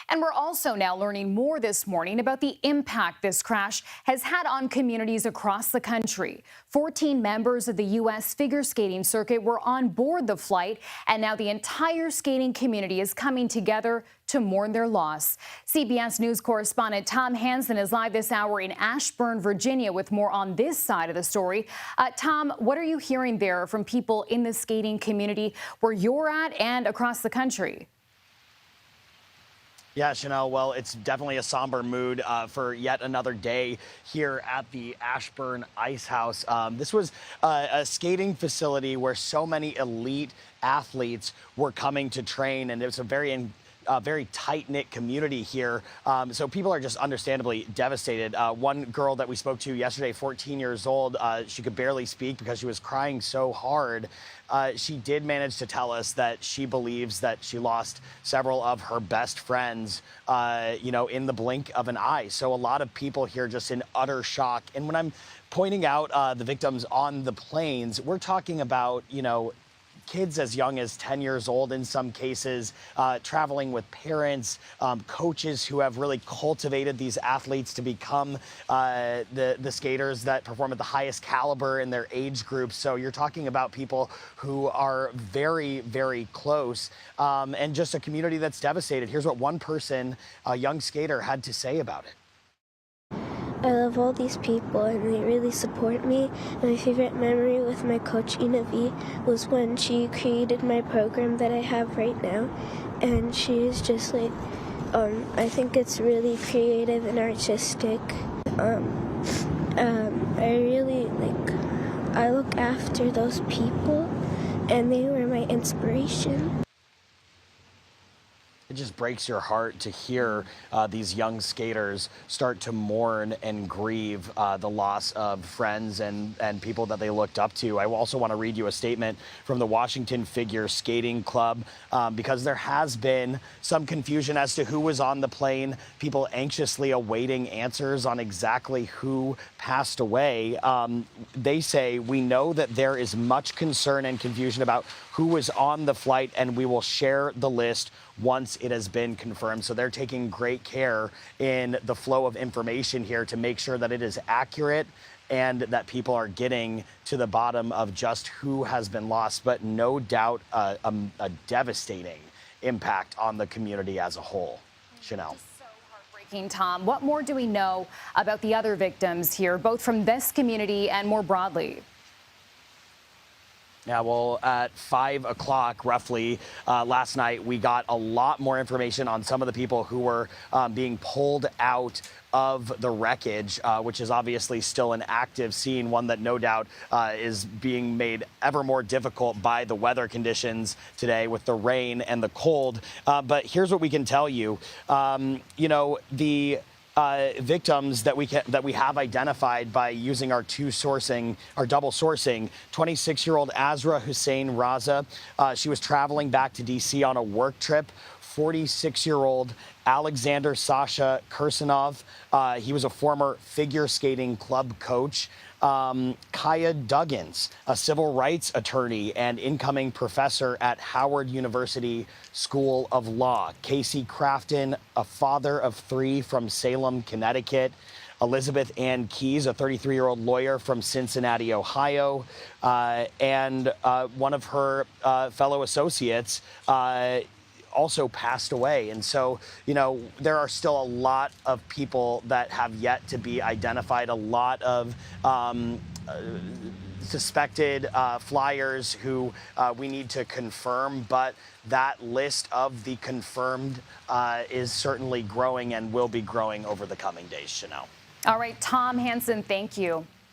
And we're also now learning more this morning about the impact this crash has had on communities across the country. 14 members of the U.S. figure skating circuit were on board the flight, and now the entire skating community is coming together to mourn their loss. CBS News correspondent Tom Hansen is live this hour in Ashburn, Virginia, with more on this side of the story. Tom, what are you hearing there from people in the skating community where you're at and across the country? Yeah, Chanel, well, it's definitely a somber mood for yet another day here at the Ashburn Ice House. This was a skating facility where so many elite athletes were coming to train, and it was a very tight-knit community here. So people are just understandably devastated. One girl that we spoke to yesterday, 14 years old, she could barely speak because she was crying so hard. She did manage to tell us that she believes that she lost several of her best friends, in the blink of an eye. So a lot of people here just in utter shock. And when I'm pointing out the victims on the planes, we're talking about, kids as young as 10 years old in some cases, traveling with parents, coaches who have really cultivated these athletes to become the skaters that perform at the highest caliber in their age groups. So you're talking about people who are very, very close, and just a community that's devastated. Here's what one person, a young skater, had to say about it. I love all these people and they really support me. My favorite memory with my coach Ina V was when she created my program that I have right now, and she's just like, I think it's really creative and artistic. I look after those people and they were my inspiration. It just breaks your heart to hear these young skaters start to mourn and grieve the loss of friends and people that they looked up to. I also want to read you a statement from the Washington Figure Skating Club because there has been some confusion as to who was on the plane, people anxiously awaiting answers on exactly who passed away. They say, "We know that there is much concern and confusion about who was on the flight, and we will share the list once it has been confirmed." So they're taking great care in the flow of information here to make sure that it is accurate and that people are getting to the bottom of just who has been lost. But no doubt a devastating impact on the community as a whole. Chanel. Tom, what more do we know about the other victims here, both from this community and more broadly? Yeah, well, at 5 o'clock roughly last night, we got a lot more information on some of the people who were being pulled out of the wreckage, which is obviously still an active scene, one that no doubt is being made ever more difficult by the weather conditions today with the rain and the cold. But here's what we can tell you. The victims that we have identified by using our double sourcing. 26-year-old Azra Hussein Raza, she was traveling back to D.C. on a work trip. 46-year-old Alexander Sasha Kirsanov, he was a former figure skating club coach. Kaya Duggins, a civil rights attorney and incoming professor at Howard University School of Law. Casey Crafton, a father of 3 from Salem, Connecticut. Elizabeth Ann Keys, a 33-year-old lawyer from Cincinnati, Ohio. And one of her fellow associates also passed away. And so, there are still a lot of people that have yet to be identified, a lot of suspected flyers who we need to confirm, but that list of the confirmed is certainly growing and will be growing over the coming days, Chanel. All right, Tom Hansen, thank you.